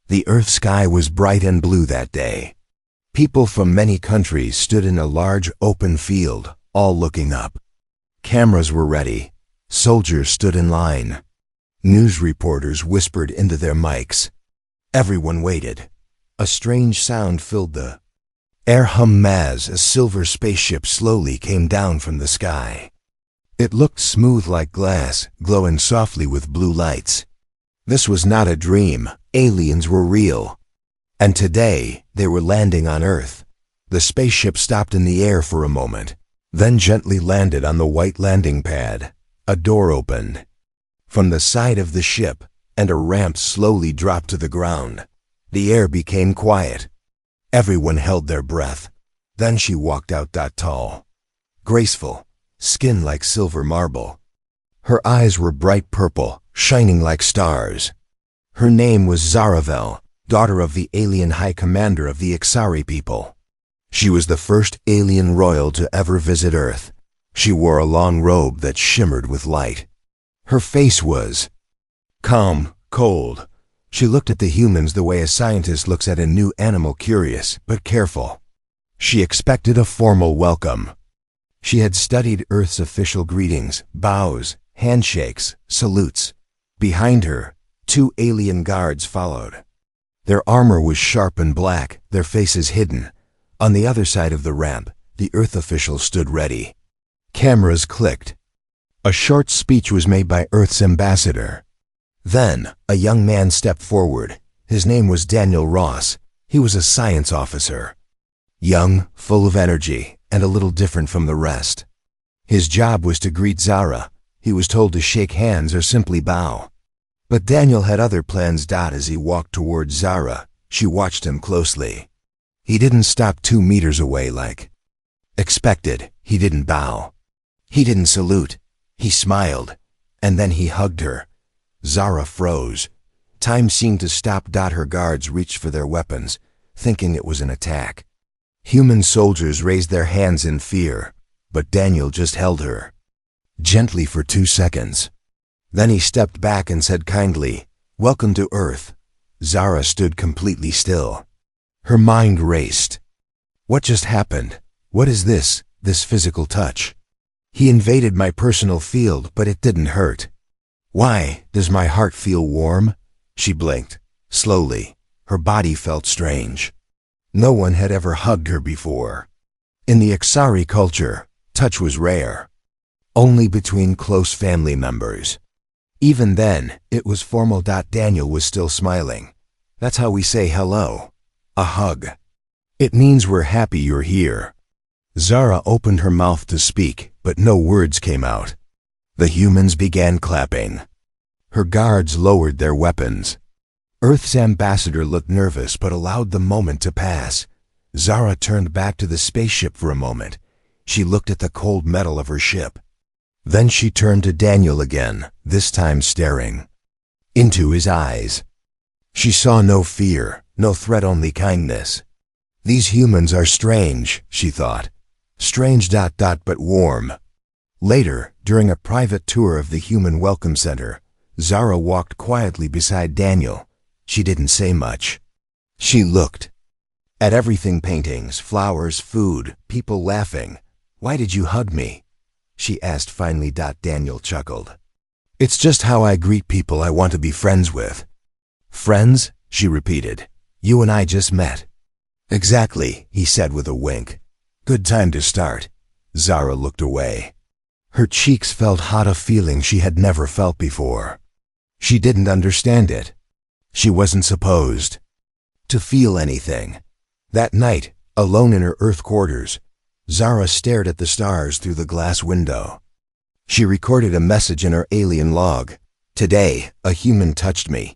The Earth sky was bright and blue that day. People from many countries stood in a large open field, all looking up. Cameras were ready. Soldiers stood in line. News reporters whispered into their mics. Everyone waited. A strange sound filled the air. As a silver spaceship slowly came down from the sky. It looked smooth like glass, glowing softly with blue lights. This was not a dream. Aliens were real. And today, they were landing on Earth. The spaceship stopped in the air for a moment, then gently landed on the white landing pad. A door opened from the side of the ship, and a ramp slowly dropped to the ground. The air became quiet. Everyone held their breath. Then she walked out. Tall, graceful, skin like silver marble. Her eyes were bright purple, shining like stars. Her name was Zaravel, daughter of the alien high commander of the Ixari people. She was the first alien royal to ever visit Earth. She wore a long robe that shimmered with light. Her face was calm, cold. She looked at the humans the way a scientist looks at a new animal, curious but careful. She expected a formal welcome. She had studied Earth's official greetings, bows, handshakes, salutes. Behind her, 2 alien guards followed. Their armor was sharp and black, their faces hidden. On the other side of the ramp, the Earth officials stood ready. Cameras clicked. A short speech was made by Earth's ambassador. Then, a young man stepped forward. His name was Daniel Ross. He was a science officer. Young, full of energy, and a little different from the rest. His job was to greet Zara. He was told to shake hands or simply bow. But Daniel had other plans. As he walked toward Zara, she watched him closely. He didn't stop 2 meters away like expected. He didn't bow. He didn't salute. He smiled, and then he hugged her. Zara froze. Time seemed to stop. Her guards reached for their weapons, thinking it was an attack. Human soldiers raised their hands in fear, but Daniel just held her gently for 2 seconds. Then he stepped back and said kindly, "Welcome to Earth." Zara stood completely still. Her mind raced. What just happened? What is this physical touch? He invaded my personal field, but it didn't hurt. Why does my heart feel warm? She blinked. Slowly, her body felt strange. No one had ever hugged her before. In the Ixari culture, touch was rare. Only between close family members. Even then, it was formal. Daniel was still smiling. That's how we say hello. A hug. It means we're happy you're here. Zara opened her mouth to speak, but no words came out. The humans began clapping. Her guards lowered their weapons. Earth's ambassador looked nervous but allowed the moment to pass. Zara turned back to the spaceship for a moment. She looked at the cold metal of her ship. Then she turned to Daniel again, this time staring into his eyes. She saw no fear, no threat, only kindness. These humans are strange, she thought. Strange, but warm. Later, during a private tour of the Human Welcome Center, Zara walked quietly beside Daniel. She didn't say much. She looked at everything: paintings, flowers, food, people laughing. "Why did you hug me?" she asked finally. Daniel chuckled. "It's just how I greet people I want to be friends with." "Friends?" she repeated. "You and I just met." "Exactly," he said with a wink. "Good time to start." Zara looked away. Her cheeks felt hot, a feeling she had never felt before. She didn't understand it. She wasn't supposed to feel anything. That night, alone in her Earth quarters, Zara stared at the stars through the glass window. She recorded a message in her alien log. "Today, a human touched me.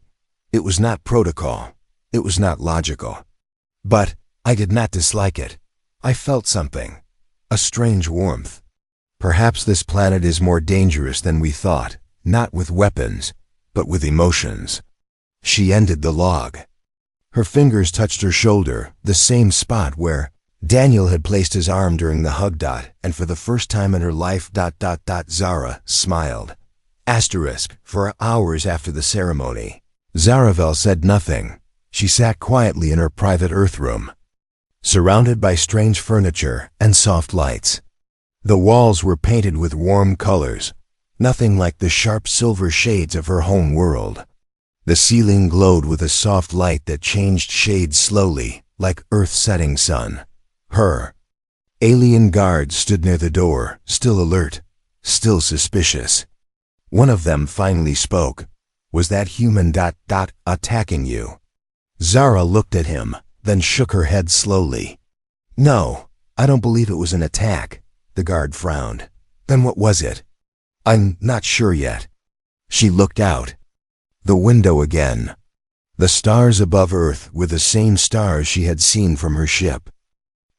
It was not protocol. It was not logical. But I did not dislike it. I felt something. A strange warmth. Perhaps this planet is more dangerous than we thought, not with weapons, but with emotions." She ended the log. Her fingers touched her shoulder, the same spot where Daniel had placed his arm during the hug. And for the first time in her life, Zara smiled. For hours after the ceremony, Zaravel said nothing. She sat quietly in her private Earth room, surrounded by strange furniture and soft lights. The walls were painted with warm colors, nothing like the sharp silver shades of her home world. The ceiling glowed with a soft light that changed shades slowly, like Earth's setting sun. Her alien guards stood near the door, still alert, still suspicious. One of them finally spoke. "Was that human attacking you?" Zara looked at him, then shook her head slowly. "No, I don't believe it was an attack." The guard frowned. "Then what was it?" "I'm not sure yet." She looked out the window again. The stars above Earth were the same stars she had seen from her ship.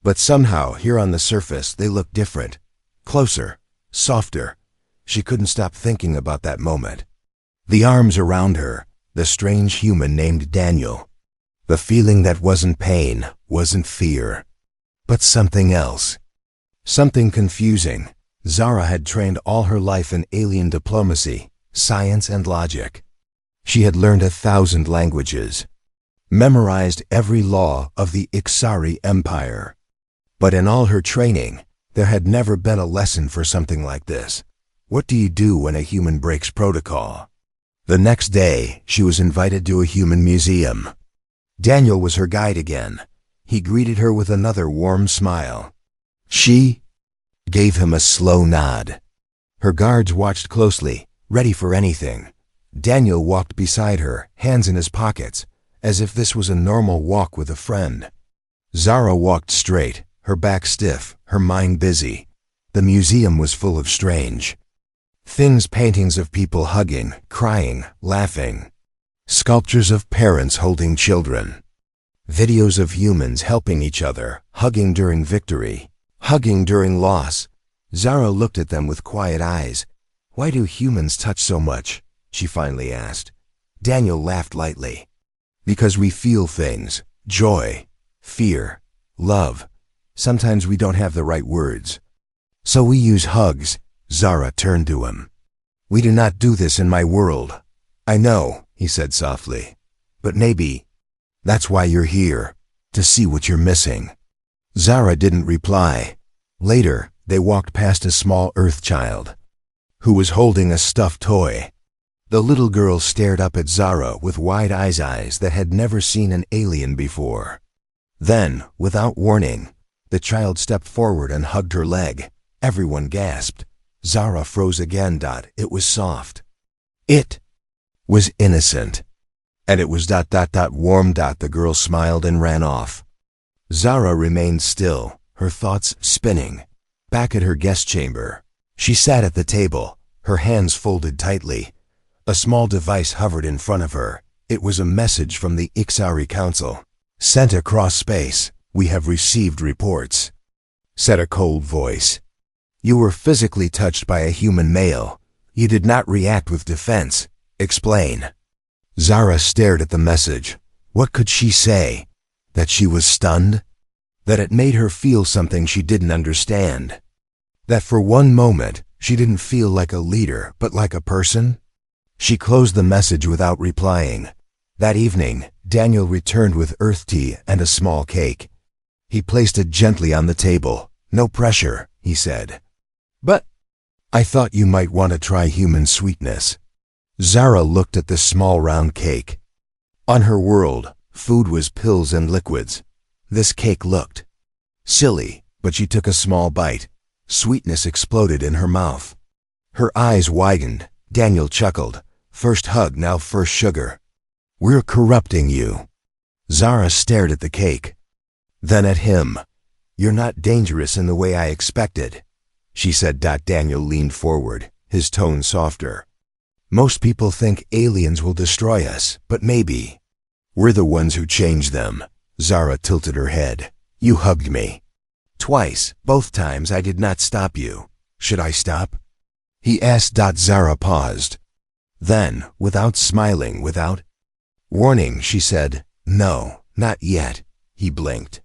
But somehow, here on the surface, they looked different. Closer, softer. She couldn't stop thinking about that moment. The arms around her, the strange human named Daniel. The feeling that wasn't pain, wasn't fear, but something else. Something confusing. Zara had trained all her life in alien diplomacy, science and logic. She had learned 1,000 languages, memorized every law of the Ixari Empire. But in all her training, there had never been a lesson for something like this. What do you do when a human breaks protocol? The next day, she was invited to a human museum. Daniel was her guide again. He greeted her with another warm smile. She gave him a slow nod. Her guards watched closely, ready for anything. Daniel walked beside her, hands in his pockets, as if this was a normal walk with a friend. Zara walked straight, her back stiff, her mind busy. The museum was full of strange things, paintings of people hugging, crying, laughing. Sculptures of parents holding children. Videos of humans helping each other, hugging during victory, hugging during loss. Zara looked at them with quiet eyes. "Why do humans touch so much?" she finally asked. Daniel laughed lightly. "Because we feel things. Joy, fear, love. Sometimes we don't have the right words. So we use hugs." Zara turned to him. "We do not do this in my world." "I know," he said softly. "But maybe that's why you're here, to see what you're missing." Zara didn't reply. Later, they walked past a small Earth child who was holding a stuffed toy. The little girl stared up at Zara with wide eyes that had never seen an alien before. Then, without warning, the child stepped forward and hugged her leg. Everyone gasped. Zara froze again. It was soft. It was innocent. And it was warm. The girl smiled and ran off. Zara remained still, her thoughts spinning. Back at her guest chamber, she sat at the table, her hands folded tightly. A small device hovered in front of her. It was a message from the Ixari Council. "Sent across space. We have received reports," said a cold voice. "You were physically touched by a human male. You did not react with defense. Explain." Zara stared at the message. What could she say? That she was stunned? That it made her feel something she didn't understand? That for one moment, she didn't feel like a leader, but like a person? She closed the message without replying. That evening, Daniel returned with earth tea and a small cake. He placed it gently on the table. "No pressure," he said. "But I thought you might want to try human sweetness." Zara looked at the small round cake. On her world, food was pills and liquids. This cake looked silly, but she took a small bite. Sweetness exploded in her mouth. Her eyes widened. Daniel chuckled. "First hug, now first sugar. We're corrupting you." Zara stared at the cake, then at him. "You're not dangerous in the way I expected," she said. Daniel leaned forward, his tone softer. "Most people think aliens will destroy us, but maybe we're the ones who change them." Zara tilted her head. "You hugged me twice. Both times I did not stop you. Should I stop?" he asked. Zara paused. Then, without smiling, without warning, she said, "No, not yet." He blinked.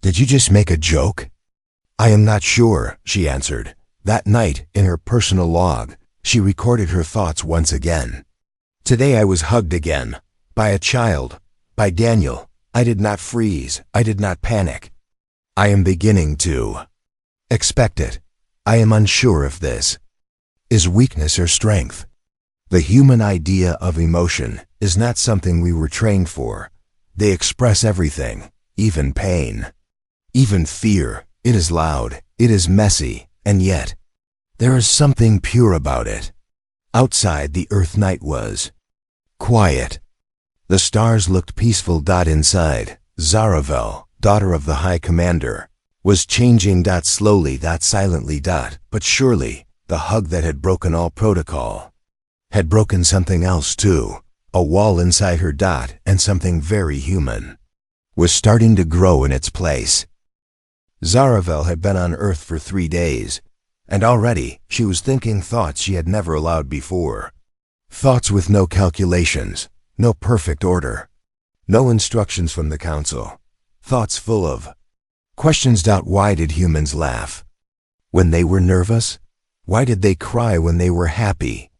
"Did you just make a joke?" "I am not sure," she answered. That night, in her personal log, she recorded her thoughts once again. "Today I was hugged again, by a child, By Daniel. I did not freeze. I did not panic. I am beginning to expect it. I am unsure if this is weakness or strength. The human idea of emotion is not something we were trained for. They express everything, even pain, even fear. It is loud, it is messy, and yet, there is something pure about it. Outside, the earth night was quiet. The stars looked peaceful. Inside, Zaravel, daughter of the High Commander, was changing. Slowly, silently. But surely, the hug that had broken all protocol had broken something else too. A wall inside her. And something very human was starting to grow in its place. Zaravel had been on Earth for 3 days, and already she was thinking thoughts she had never allowed before. Thoughts with no calculations, no perfect order, no instructions from the council. Thoughts full of questions. Why did humans laugh when they were nervous? Why did they cry when they were happy?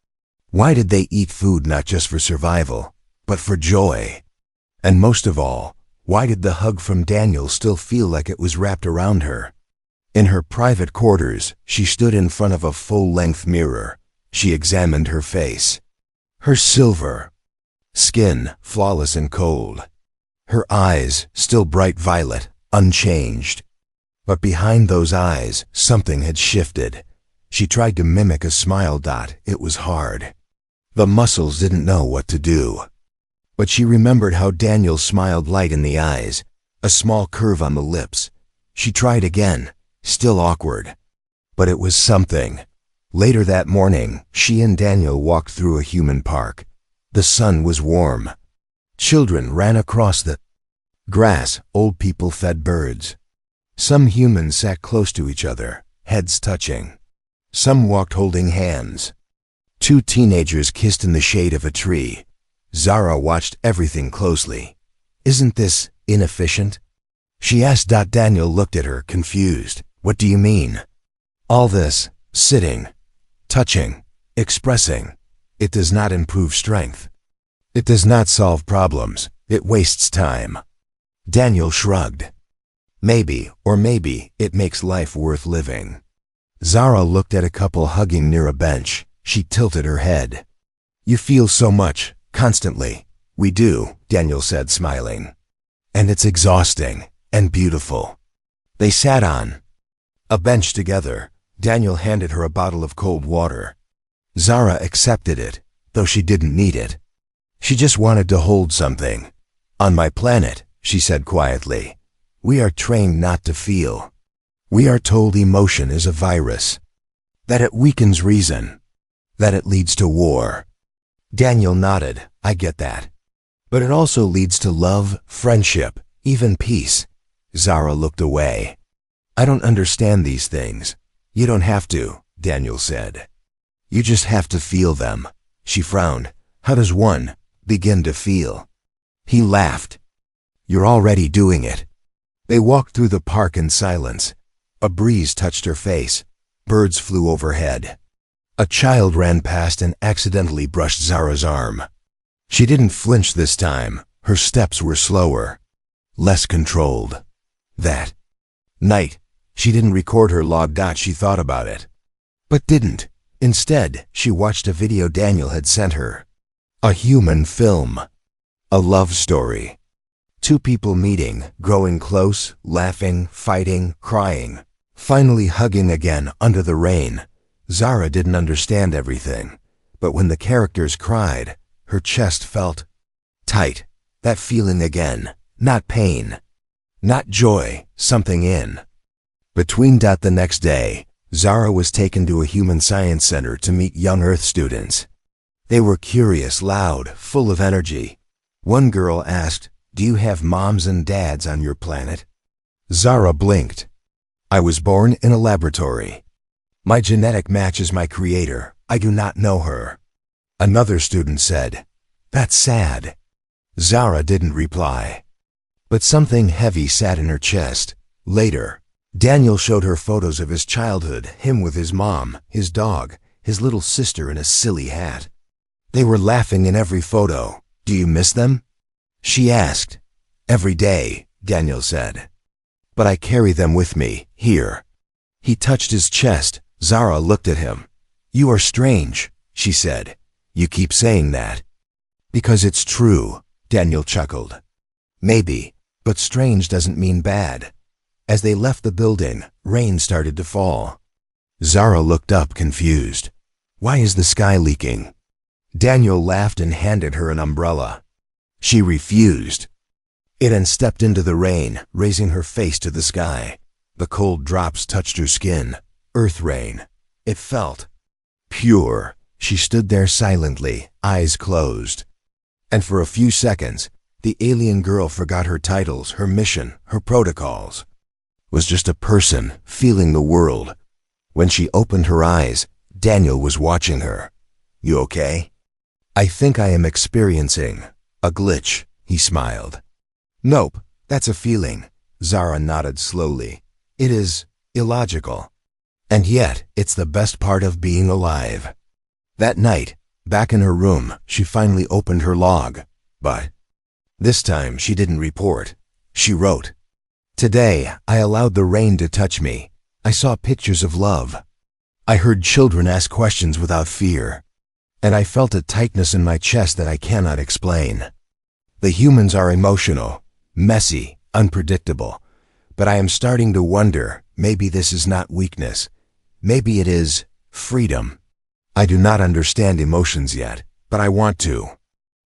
Why did they eat food not just for survival, but for joy? And most of all, why did the hug from Daniel still feel like it was wrapped around her? In her private quarters, she stood in front of a full-length mirror. She examined her face. Her silver skin, flawless and cold. Her eyes, still bright violet, unchanged. But behind those eyes, something had shifted. She tried to mimic a smile. It was hard. The muscles didn't know what to do. But she remembered how Daniel smiled, light in the eyes, a small curve on the lips. She tried again, still awkward. But it was something. Later that morning, she and Daniel walked through a human park. The sun was warm. Children ran across the grass. Old people fed birds. Some humans sat close to each other, heads touching. Some walked holding hands. 2 teenagers kissed in the shade of a tree. Zara watched everything closely. Isn't this inefficient? She asked. Daniel looked at her, confused. What do you mean? All this, sitting, touching, expressing, it does not improve strength. It does not solve problems. It wastes time. Daniel shrugged. Maybe, or maybe, it makes life worth living. Zara looked at a couple hugging near a bench. She tilted her head. You feel so much, constantly. We do, Daniel said, smiling. And it's exhausting, and beautiful. They sat on a bench together. Daniel handed her a bottle of cold water. Zara accepted it, though she didn't need it. She just wanted to hold something. On my planet, she said quietly, we are trained not to feel. We are told emotion is a virus, that it weakens reason, that it leads to war. Daniel nodded. I get that. But it also leads to love, friendship, even peace. Zara looked away. I don't understand these things. You don't have to, Daniel said. You just have to feel them. She frowned. How does one begin to feel? He laughed. You're already doing it. They walked through the park in silence. A breeze touched her face. Birds flew overhead. A child ran past and accidentally brushed Zara's arm. She didn't flinch this time. Her steps were slower, less controlled. That night, she didn't record her log. She thought about it, but didn't. Instead, she watched a video Daniel had sent her. A human film. A love story. 2 people meeting, growing close, laughing, fighting, crying, finally hugging again under the rain. Zara didn't understand everything, but when the characters cried, her chest felt tight. That feeling again, not pain, not joy, something in between. The next day, Zara was taken to a human science center to meet young Earth students. They were curious, loud, full of energy. One girl asked, do you have moms and dads on your planet? Zara blinked. I was born in a laboratory. My genetic matches my creator. I do not know her. Another student said, that's sad. Zara didn't reply. But something heavy sat in her chest. Later, Daniel showed her photos of his childhood, him with his mom, his dog, his little sister in a silly hat. They were laughing in every photo. Do you miss them? she asked. Every day, Daniel said. But I carry them with me, here. He touched his chest. Zara looked at him. You are strange, she said. You keep saying that. Because it's true, Daniel chuckled. Maybe, but strange doesn't mean bad. As they left the building, rain started to fall. Zara looked up, confused. Why is the sky leaking? Daniel laughed and handed her an umbrella. She refused. It then stepped into the rain, raising her face to the sky. The cold drops touched her skin. Earth rain. It felt pure. She stood there silently, eyes closed. And for a few seconds, the alien girl forgot her titles, her mission, her protocols. Was just a person, feeling the world. When she opened her eyes, Daniel was watching her. You okay? I think I am experiencing a glitch, he smiled. Nope, that's a feeling. Zara nodded slowly. It is illogical. And yet, it's the best part of being alive. That night, back in her room, she finally opened her log. But this time she didn't report. She wrote, Today, I allowed the rain to touch me. I saw pictures of love. I heard children ask questions without fear. And I felt a tightness in my chest that I cannot explain. The humans are emotional, messy, unpredictable. But I am starting to wonder, maybe this is not weakness. Maybe it is freedom. I do not understand emotions yet, but I want to.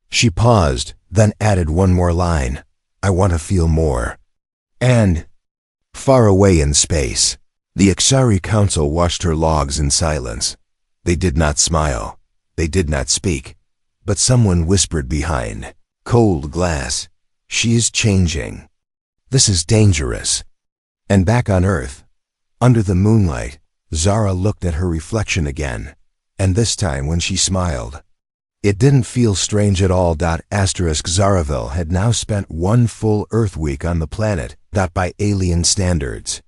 She paused, then added one more line. I want to feel more. And far away in space, the Ixari Council watched her logs in silence. They did not smile. They did not speak. But someone whispered behind. Cold glass. She is changing. This is dangerous. And back on Earth, under the moonlight, Zara looked at her reflection again. And this time when she smiled, it didn't feel strange at all. Zaraville had now spent one full Earth week on the planet, by alien standards.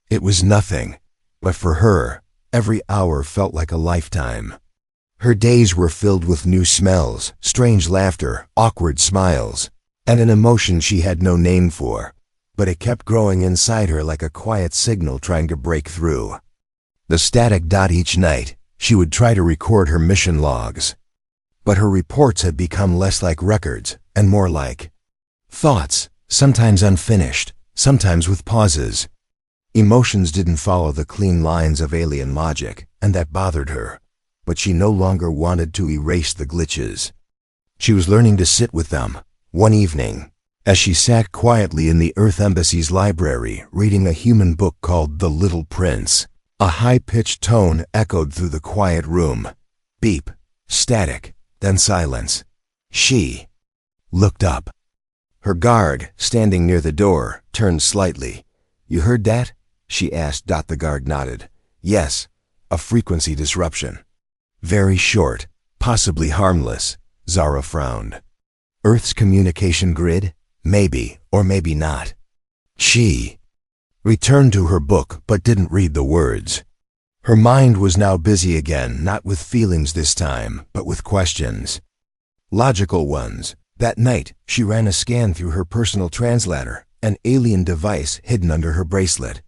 It was nothing, but for her, every hour felt like a lifetime. Her days were filled with new smells, strange laughter, awkward smiles, and an emotion she had no name for, but it kept growing inside her like a quiet signal trying to break through. The static. Each night, she would try to record her mission logs. But her reports had become less like records and more like thoughts, sometimes unfinished, sometimes with pauses. Emotions didn't follow the clean lines of alien logic, and that bothered her. But she no longer wanted to erase the glitches. She was learning to sit with them. One evening, as she sat quietly in the Earth Embassy's library reading a human book called The Little Prince, a high-pitched tone echoed through the quiet room. Beep, static, then silence. She looked up. Her guard, standing near the door, turned slightly. You heard that? She asked. The guard nodded. Yes, a frequency disruption. Very short, possibly harmless. Zara frowned. Earth's communication grid? Maybe, or maybe not. She returned to her book but didn't read the words. Her mind was now busy again, not with feelings this time, but with questions. Logical ones. That night, she ran a scan through her personal translator, an alien device hidden under her bracelet.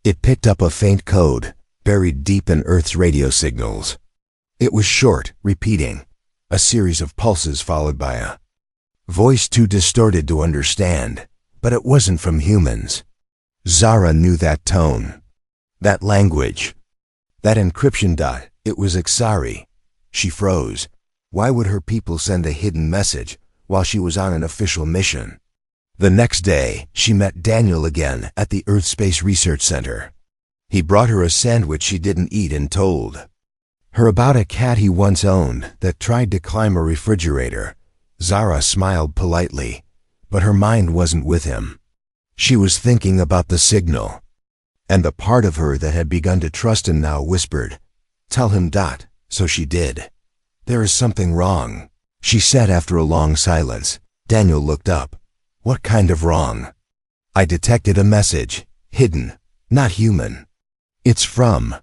It picked up a faint code, buried deep in Earth's radio signals. It was short, repeating, a series of pulses followed by a voice too distorted to understand, but it wasn't from humans. Zara knew that tone, that language, that encryption. It was Ixari. She froze. Why would her people send a hidden message while she was on an official mission? The next day, she met Daniel again at the Earth Space Research Center. He brought her a sandwich she didn't eat and told her about a cat he once owned that tried to climb a refrigerator. Zara smiled politely, but her mind wasn't with him. She was thinking about the signal. And the part of her that had begun to trust him now whispered, Tell him. So she did. There is something wrong, she said after a long silence. Daniel looked up. What kind of wrong? I detected a message, hidden, not human. It's from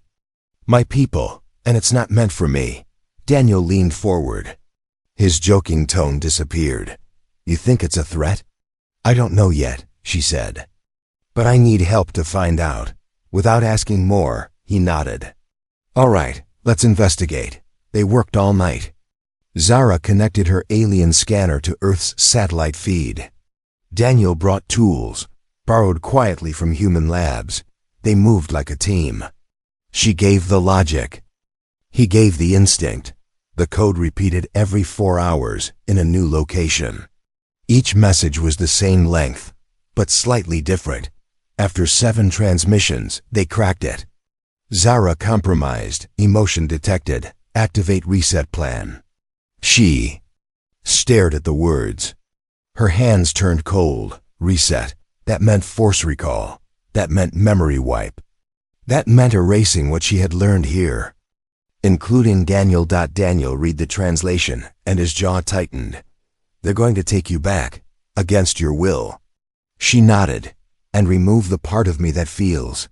my people, and it's not meant for me. Daniel leaned forward. His joking tone disappeared. You think it's a threat? I don't know yet, she said. But I need help to find out. Without asking more, he nodded. All right, let's investigate. They worked all night. Zara connected her alien scanner to Earth's satellite feed. Daniel brought tools, borrowed quietly from human labs. They moved like a team. She gave the logic. He gave the instinct. The code repeated every 4 hours in a new location. Each message was the same length, but slightly different. After 7 transmissions, they cracked it. Zara compromised, emotion detected, activate reset plan. She stared at the words. Her hands turned cold. Reset. That meant force recall. That meant memory wipe. That meant erasing what she had learned here. Including Daniel. Daniel read the translation, and his jaw tightened. They're going to take you back, against your will. She nodded, and remove the part of me that feels.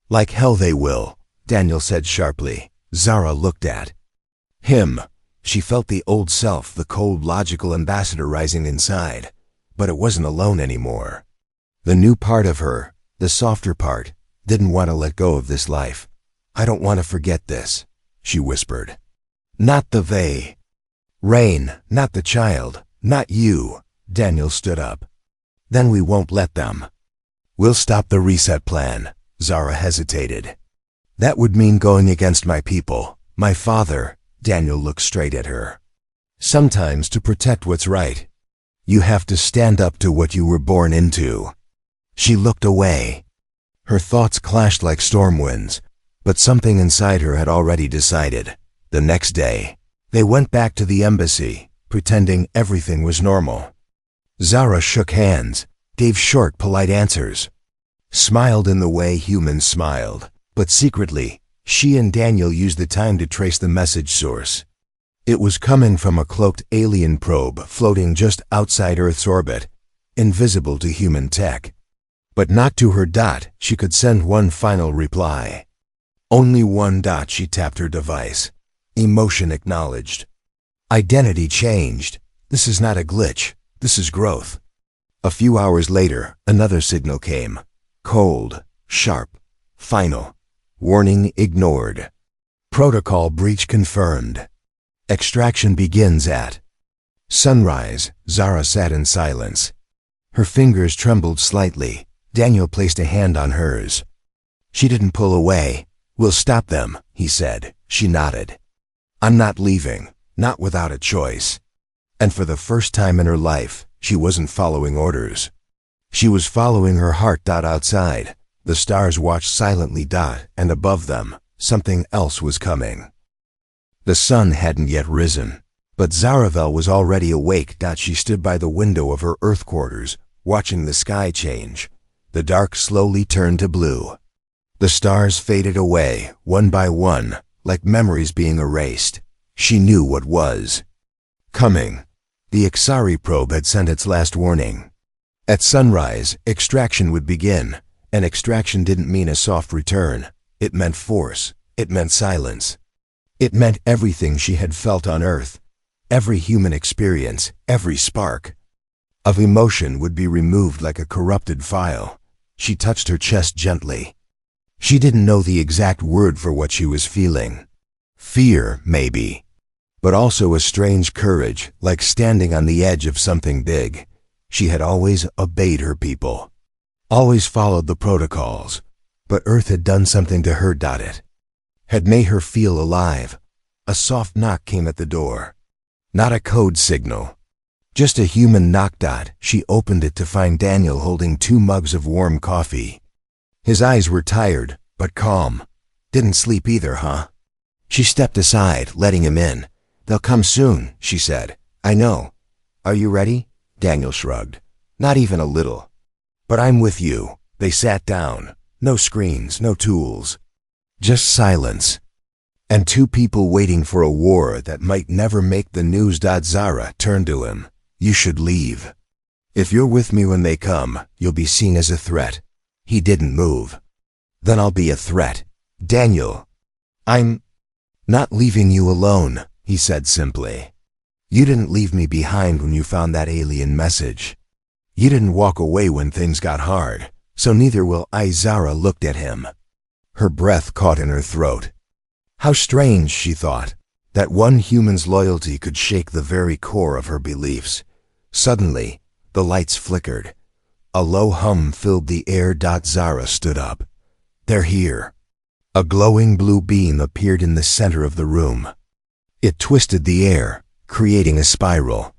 Like hell they will, Daniel said sharply. Zara looked at him. She felt the old self, the cold, logical ambassador rising inside, but it wasn't alone anymore. The new part of her, the softer part, didn't want to let go of this life. I don't want to forget this, she whispered. Not the they. Rain, not the child, not you. Daniel stood up. Then we won't let them. We'll stop the reset plan. Zara hesitated. That would mean going against my people, my father. Daniel looked straight at her. Sometimes to protect what's right, you have to stand up to what you were born into. She looked away. Her thoughts clashed like storm winds, but something inside her had already decided. The next day, they went back to the embassy, pretending everything was normal. Zara shook hands, gave short, polite answers, smiled in the way humans smiled, but secretly, she and Daniel used the time to trace the message source. It was coming from a cloaked alien probe floating just outside Earth's orbit, invisible to human tech. But not to her. She could send one final reply. Only one. She tapped her device. Emotion acknowledged. Identity changed. This is not a glitch. This is growth. A few hours later, another signal came. Cold, sharp, final. Warning ignored. Protocol breach confirmed. Extraction begins at sunrise. Zara sat in silence. Her fingers trembled slightly. Daniel placed a hand on hers. She didn't pull away. We'll stop them, he said. She nodded. I'm not leaving, not without a choice. And for the first time in her life, she wasn't following orders. She was following her heart. Outside, the stars watched silently. And above them, something else was coming. The sun hadn't yet risen, but Zaravel was already awake. She stood by the window of her Earth quarters, watching the sky change. The dark slowly turned to blue. The stars faded away, one by one, like memories being erased. She knew what was coming. The Ixari probe had sent its last warning. At sunrise, extraction would begin, and extraction didn't mean a soft return. It meant force. It meant silence. It meant everything she had felt on Earth. Every human experience, every spark of emotion would be removed like a corrupted file. She touched her chest gently. She didn't know the exact word for what she was feeling. Fear, maybe, but also a strange courage, like standing on the edge of something big. She had always obeyed her people, always followed the protocols, but Earth had done something to her. It had made her feel alive. A soft knock came at the door. Not a code signal, just a human knock. She opened it to find Daniel holding 2 mugs of warm coffee. His eyes were tired, but calm. Didn't sleep either, huh? She stepped aside, letting him in. They'll come soon, she said. I know. Are you ready? Daniel shrugged. Not even a little. But I'm with you. They sat down. No screens, no tools. Just silence. And 2 people waiting for a war that might never make the news. Zara turned to him. You should leave. If you're with me when they come, you'll be seen as a threat. He didn't move. Then I'll be a threat. Daniel, I'm not leaving you alone, he said simply. You didn't leave me behind when you found that alien message. You didn't walk away when things got hard, so neither will I." Zara looked at him. Her breath caught in her throat. How strange, she thought, that one human's loyalty could shake the very core of her beliefs. Suddenly, the lights flickered. A low hum filled the air. Zara stood up. "They're here." A glowing blue beam appeared in the center of the room. It twisted the air, creating a spiral.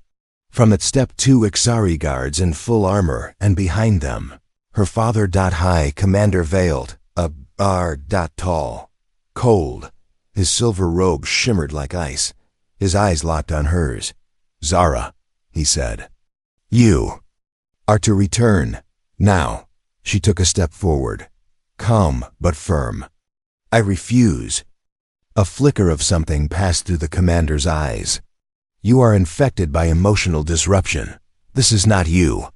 From it stepped 2 Ixari guards in full armor, and behind them, her father. High Commander veiled, a bar. Tall, cold. His silver robe shimmered like ice. His eyes locked on hers. "Zara," he said, "you are to return now." She took a step forward, calm but firm. "I refuse." A flicker of something passed through the commander's eyes. "You are infected by emotional disruption. This is not you."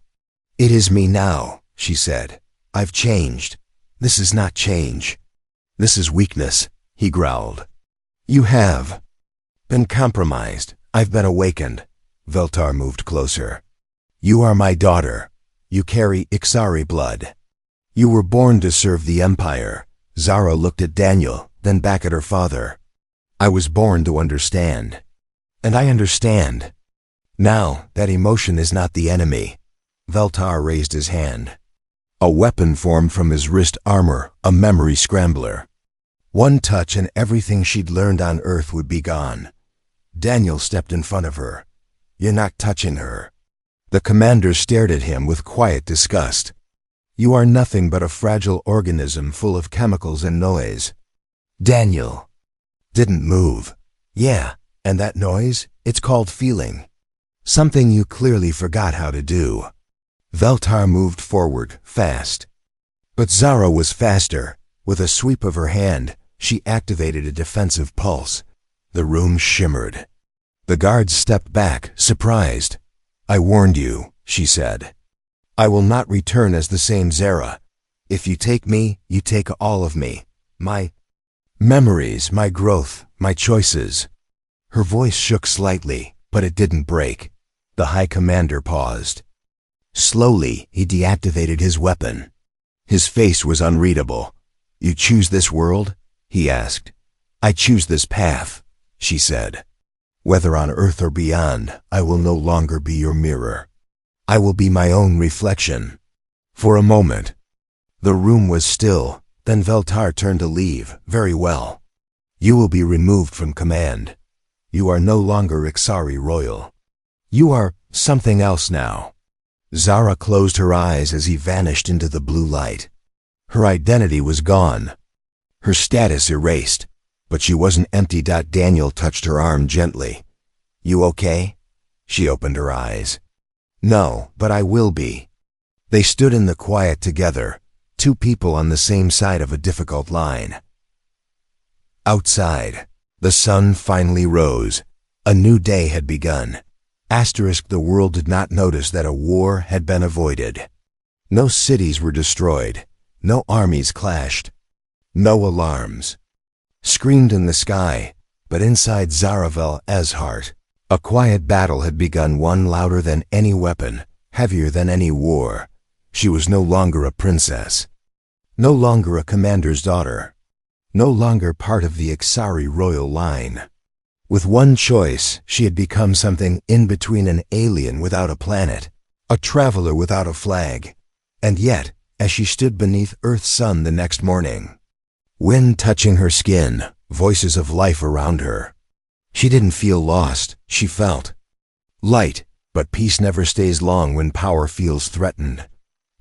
"It is me now," she said. "I've changed. This is not change. This is weakness," he growled. "You have been compromised. I've been awakened." Veltar moved closer. "You are my daughter. You carry Ixari blood. You were born to serve the Empire." Zara looked at Daniel, then back at her father. "I was born to understand. And I understand. Now, that emotion is not the enemy." Veltar raised his hand. A weapon formed from his wrist armor, a memory scrambler. One touch and everything she'd learned on Earth would be gone. Daniel stepped in front of her. "You're not touching her." The commander stared at him with quiet disgust. "You are nothing but a fragile organism full of chemicals and noise." Daniel didn't move. "Yeah, and that noise, it's called feeling. Something you clearly forgot how to do." Veltar moved forward, fast. But Zara was faster. With a sweep of her hand, she activated a defensive pulse. The room shimmered. The guards stepped back, surprised. "I warned you," she said. "I will not return as the same Zara. If you take me, you take all of me. My memories, my growth, my choices." Her voice shook slightly, but it didn't break. The High Commander paused. Slowly, he deactivated his weapon. His face was unreadable. "You choose this world?" he asked. "I choose this path," she said. "Whether on Earth or beyond, I will no longer be your mirror. I will be my own reflection." For a moment, the room was still. Then Veltar turned to leave. "Very well. You will be removed from command. You are no longer Ixari Royal. You are something else now." Zara closed her eyes as he vanished into the blue light. Her identity was gone. Her status erased. But she wasn't empty. Daniel touched her arm gently. "You okay?" She opened her eyes. "No, but I will be." They stood in the quiet together, 2 people on the same side of a difficult line. Outside, the sun finally rose. A new day had begun. The world did not notice that a war had been avoided. No cities were destroyed. No armies clashed. No alarms screamed in the sky, but inside Zaravel's heart, a quiet battle had begun, one louder than any weapon, heavier than any war. She was no longer a princess. No longer a commander's daughter. No longer part of the Ixari royal line. With one choice, she had become something in between: an alien without a planet, a traveler without a flag. And yet, as she stood beneath Earth's sun the next morning, wind touching her skin, voices of life around her, she didn't feel lost, she felt light. But peace never stays long when power feels threatened.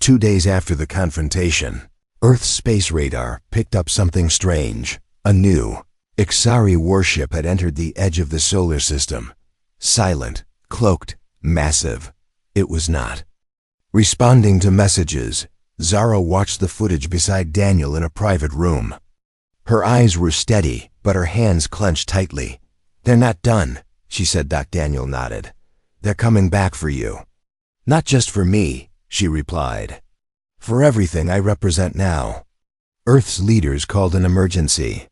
2 days after the confrontation, Earth's space radar picked up something strange. A new Ixari warship had entered the edge of the solar system. Silent, cloaked, massive. It was not responding to messages. Zara watched the footage beside Daniel in a private room. Her eyes were steady, but her hands clenched tightly. "They're not done," she said. Daniel nodded. "They're coming back for you." "Not just for me," she replied. "For everything I represent now." Earth's leaders called an emergency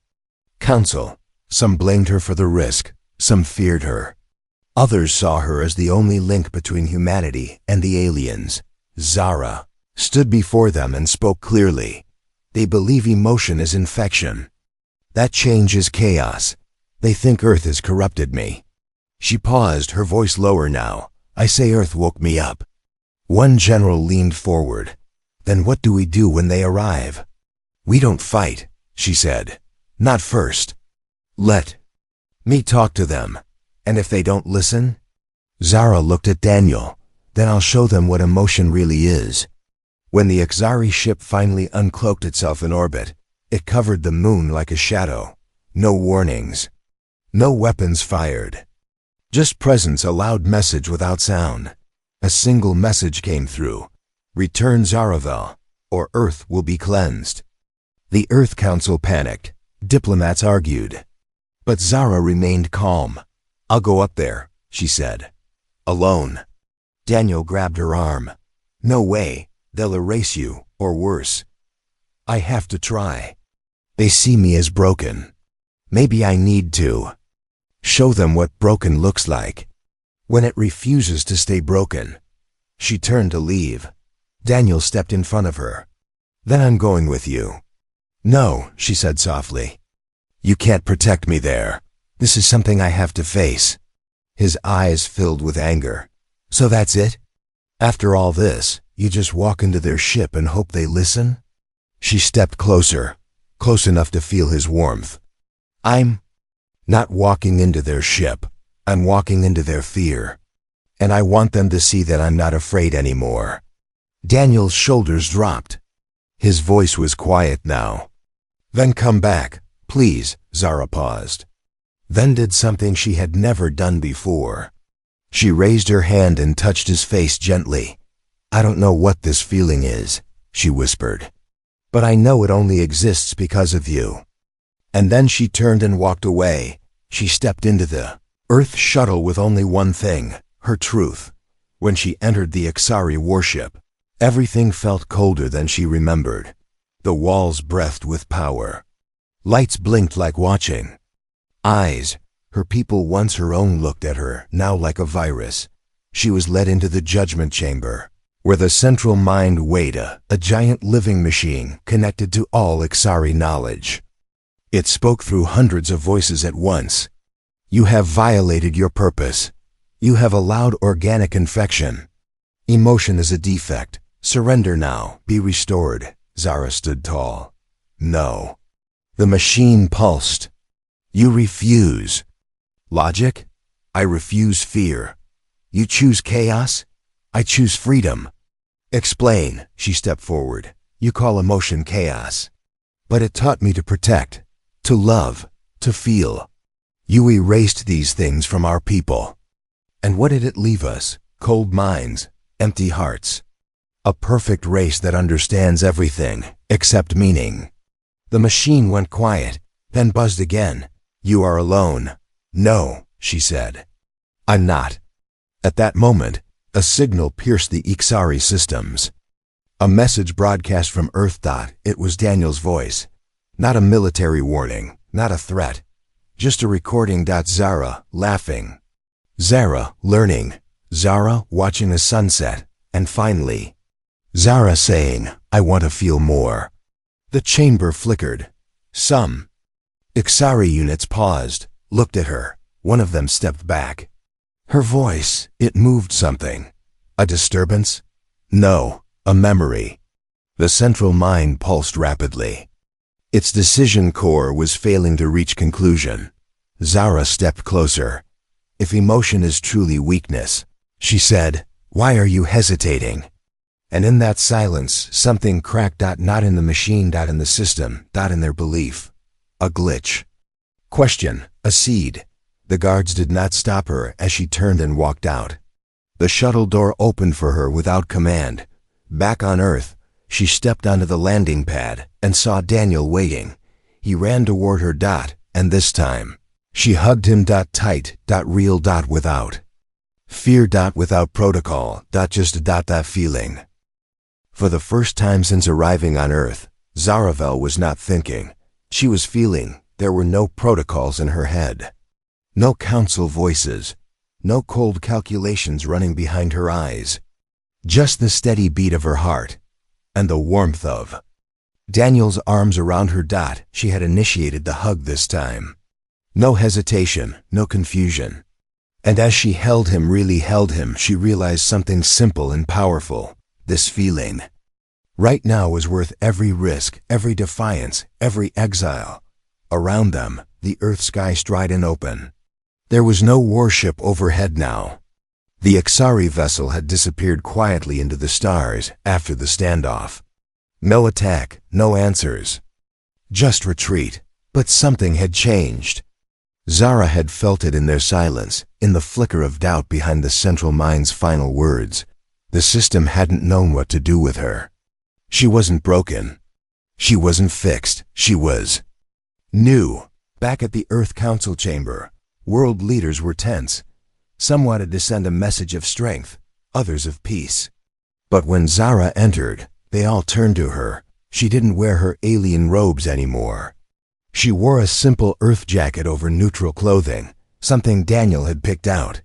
council. Some blamed her for the risk. Some feared her. Others saw her as the only link between humanity and the aliens. Zara stood before them and spoke clearly. They believe emotion is infection. That change is chaos. They think Earth has corrupted me. She paused, her voice lower now. I say Earth woke me up. One general leaned forward. Then what do we do when they arrive? We don't fight, she said. Not first. Let me talk to them. And if they don't listen? Zara looked at Daniel. Then I'll show them what emotion really is. When the Ixari ship finally uncloaked itself in orbit, it covered the moon like a shadow. No warnings. No weapons fired. Just presence, a loud message without sound. A single message came through. Return Zaravel, or Earth will be cleansed. The Earth Council panicked. Diplomats argued. But Zara remained calm. I'll go up there, she said. Alone. Daniel grabbed her arm. No way. They'll erase you, or worse. I have to try. They see me as broken. Maybe I need to. Show them what broken looks like. When it refuses to stay broken. She turned to leave. Daniel stepped in front of her. Then I'm going with you. No, she said softly. You can't protect me there. This is something I have to face. His eyes filled with anger. So that's it? After all this, you just walk into their ship and hope they listen? She stepped closer, close enough to feel his warmth. I'm not walking into their ship. I'm walking into their fear. And I want them to see that I'm not afraid anymore. Daniel's shoulders dropped. His voice was quiet now. Then come back, please, Zara paused. Then did something she had never done before. She raised her hand and touched his face gently. I don't know what this feeling is, she whispered. But I know it only exists because of you. And then she turned and walked away. She stepped into the Earth shuttle with only one thing, her truth. When she entered the Ixari warship, everything felt colder than she remembered. The walls breathed with power. Lights blinked like watching. Eyes, her people once her own, looked at her, now like a virus. She was led into the judgment chamber, where the central mind weighed a giant living machine connected to all Ixari knowledge. It spoke through hundreds of voices at once. You have violated your purpose. You have allowed organic infection. Emotion is a defect. Surrender now, be restored. Zara stood tall. No. The machine pulsed. You refuse. Logic? I refuse fear. You choose chaos? I choose freedom. Explain, she stepped forward. You call emotion chaos. But it taught me to protect, to love, to feel. You erased these things from our people. And what did it leave us? Cold minds, empty hearts. A perfect race that understands everything, except meaning. The machine went quiet, then buzzed again. You are alone. No, she said. I'm not. At that moment, a signal pierced the Ixari systems. A message broadcast from Earth. It was Daniel's voice. Not a military warning, not a threat. Just a recording. Zara, laughing. Zara, learning. Zara, watching the sunset. And finally, Zara saying, I want to feel more. The chamber flickered. Some Ixari units paused, looked at her. One of them stepped back. Her voice, it moved something. A disturbance? No, a memory. The central mind pulsed rapidly. Its decision core was failing to reach conclusion. Zara stepped closer. If emotion is truly weakness, she said, why are you hesitating? And in that silence, something cracked. Not in the machine, in the system, in their belief. A glitch. Question, a seed. The guards did not stop her as she turned and walked out. The shuttle door opened for her without command. Back on Earth, she stepped onto the landing pad and saw Daniel waiting. He ran toward her. And this time, she hugged him. Tight. Real. Without fear. Without protocol. Just that feeling. For the first time since arriving on Earth, Zaravel was not thinking. She was feeling. There were no protocols in her head. No council voices. no cold calculations running behind her eyes. Just the steady beat of her heart, and the warmth of Daniel's arms around her. She had initiated the hug this time. No hesitation, no confusion. And as she held him, really held him, she realized something simple and powerful. This feeling right now was worth every risk, every defiance, every exile. Around them, the earth sky straight and open. There was no warship overhead now. The Ixari vessel had disappeared quietly into the stars after the standoff. No attack, no answers. Just retreat. But something had changed. Zara had felt it in their silence, in the flicker of doubt behind the central mind's final words. The system hadn't known what to do with her. She wasn't broken. She wasn't fixed. She was new. Back at the Earth Council chamber, world leaders were tense. Some wanted to send a message of strength, others of peace. But when Zara entered, they all turned to her. She didn't wear her alien robes anymore. She wore a simple earth jacket over neutral clothing, something Daniel had picked out.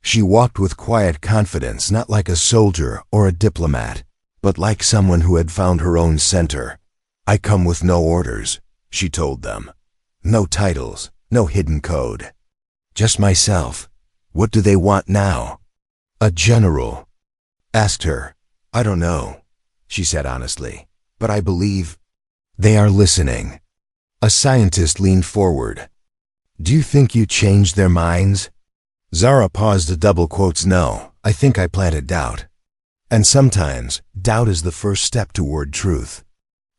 She walked with quiet confidence, not like a soldier or a diplomat, but like someone who had found her own center. "I come with no orders," she told them. "No titles, no hidden code. Just myself. What do they want now?" A general asked her. "I don't know," she said honestly, "but I believe they are listening." A scientist leaned forward. "Do you think you changed their minds?" Zara paused to double quotes. "No, I think I planted doubt. And sometimes, doubt is the first step toward truth."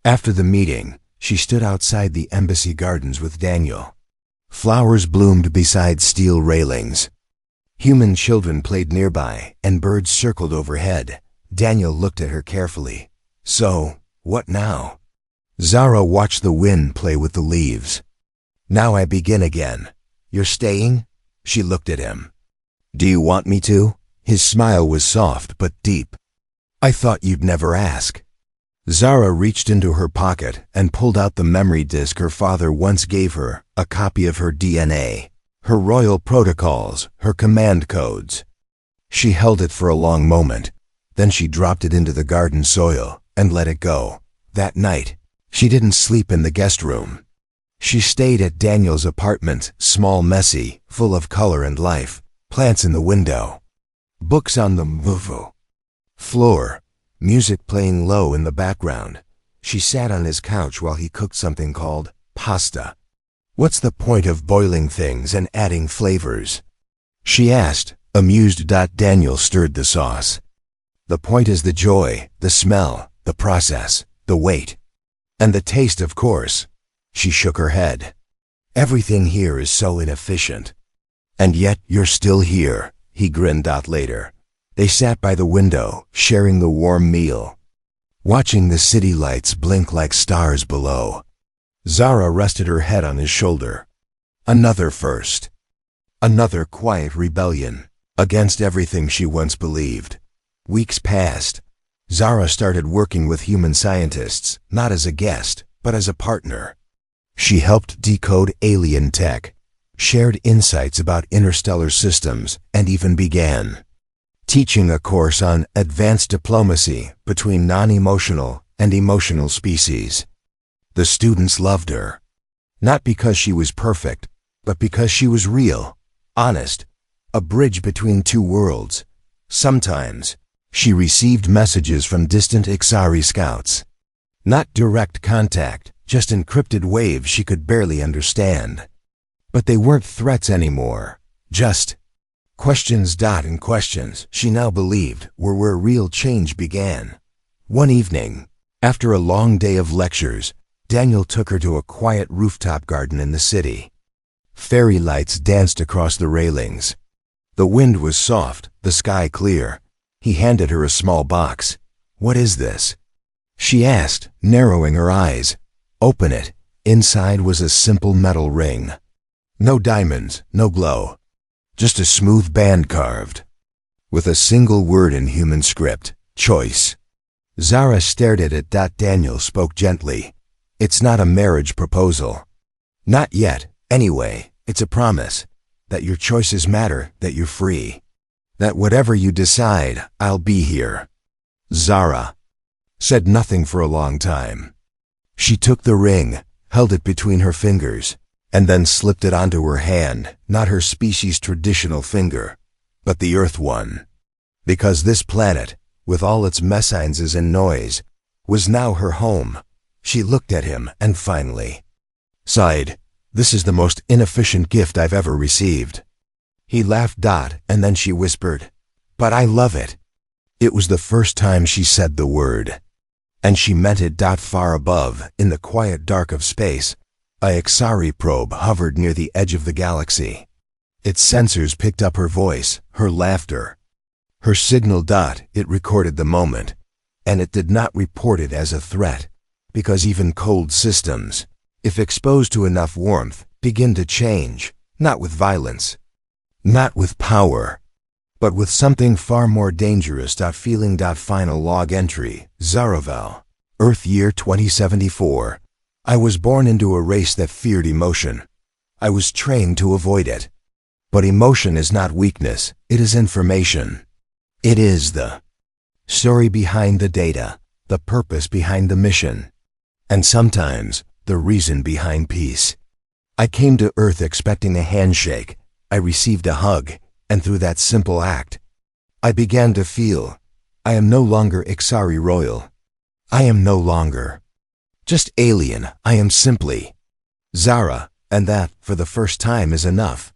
After the meeting, she stood outside the embassy gardens with Daniel. Flowers bloomed beside steel railings. Human children played nearby, and birds circled overhead. Daniel looked at her carefully. "So, what now?" Zara watched the wind play with the leaves. "Now I begin again. You're staying?" She looked at him. "Do you want me to?" His smile was soft but deep. "I thought you'd never ask." Zara reached into her pocket and pulled out the memory disk her father once gave her, a copy of her DNA, her royal protocols, her command codes. She held it for a long moment. Then she dropped it into the garden soil and let it go. That night, she didn't sleep in the guest room. She stayed at Daniel's apartment, small, messy, full of color and life, plants in the window, books on the floor, music playing low in the background. She sat on his couch while he cooked something called pasta. "What's the point of boiling things and adding flavors?" she asked, amused. Daniel stirred the sauce. "The point is the joy, the smell, the process, the wait. And the taste, of course." She shook her head. "Everything here is so inefficient." "And yet you're still here," he grinned. Later, they sat by the window, sharing the warm meal, watching the city lights blink like stars below. Zara rested her head on his shoulder. Another first. Another quiet rebellion against everything she once believed. Weeks passed. Zara started working with human scientists, not as a guest, but as a partner. She helped decode alien tech, shared insights about interstellar systems, and even began teaching a course on advanced diplomacy between non-emotional and emotional species. The students loved her, not because she was perfect, but because she was real, honest, a bridge between two worlds. Sometimes, she received messages from distant Ixari scouts. Not direct contact, just encrypted waves she could barely understand. But they weren't threats anymore, just questions. And questions, she now believed, were where real change began. One evening, after a long day of lectures, Daniel took her to a quiet rooftop garden in the city. Fairy lights danced across the railings. The wind was soft, the sky clear. He handed her a small box. "What is this?" she asked, narrowing her eyes. "Open it." Inside was a simple metal ring. No diamonds, no glow. Just a smooth band carved with a single word in human script: choice. Zara stared at it. Daniel spoke gently. "It's not a marriage proposal." "Not yet. Anyway, it's a promise. that your choices matter, that you're free. That whatever you decide, I'll be here. Zara said nothing for a long time. She took the ring, held it between her fingers, and then slipped it onto her hand, not her species' traditional finger, but the Earth one. Because this planet, with all its messines and noise, was now her home. She looked at him and finally sighed. This is the most inefficient gift I've ever received. He laughed, and then she whispered, but I love it. It was the first time she said the word. And she meant it. Far above, in the quiet dark of space, a Ixari probe hovered near the edge of the galaxy. Its sensors picked up her voice, her laughter, her signal. It recorded the moment, and it did not report it as a threat, because even cold systems, if exposed to enough warmth, begin to change, not with violence, not with power, but with something far more dangerous. Feeling. Final log entry, Zaravel, Earth year 2074. I was born into a race that feared emotion. I was trained to avoid it. But emotion is not weakness, it is information. It is the story behind the data, the purpose behind the mission, and sometimes the reason behind peace. I came to Earth expecting a handshake. I received a hug, and through that simple act, I began to feel I am no longer Ixari royal. I am no longer just alien. I am simply Zara, and that, for the first time, is enough.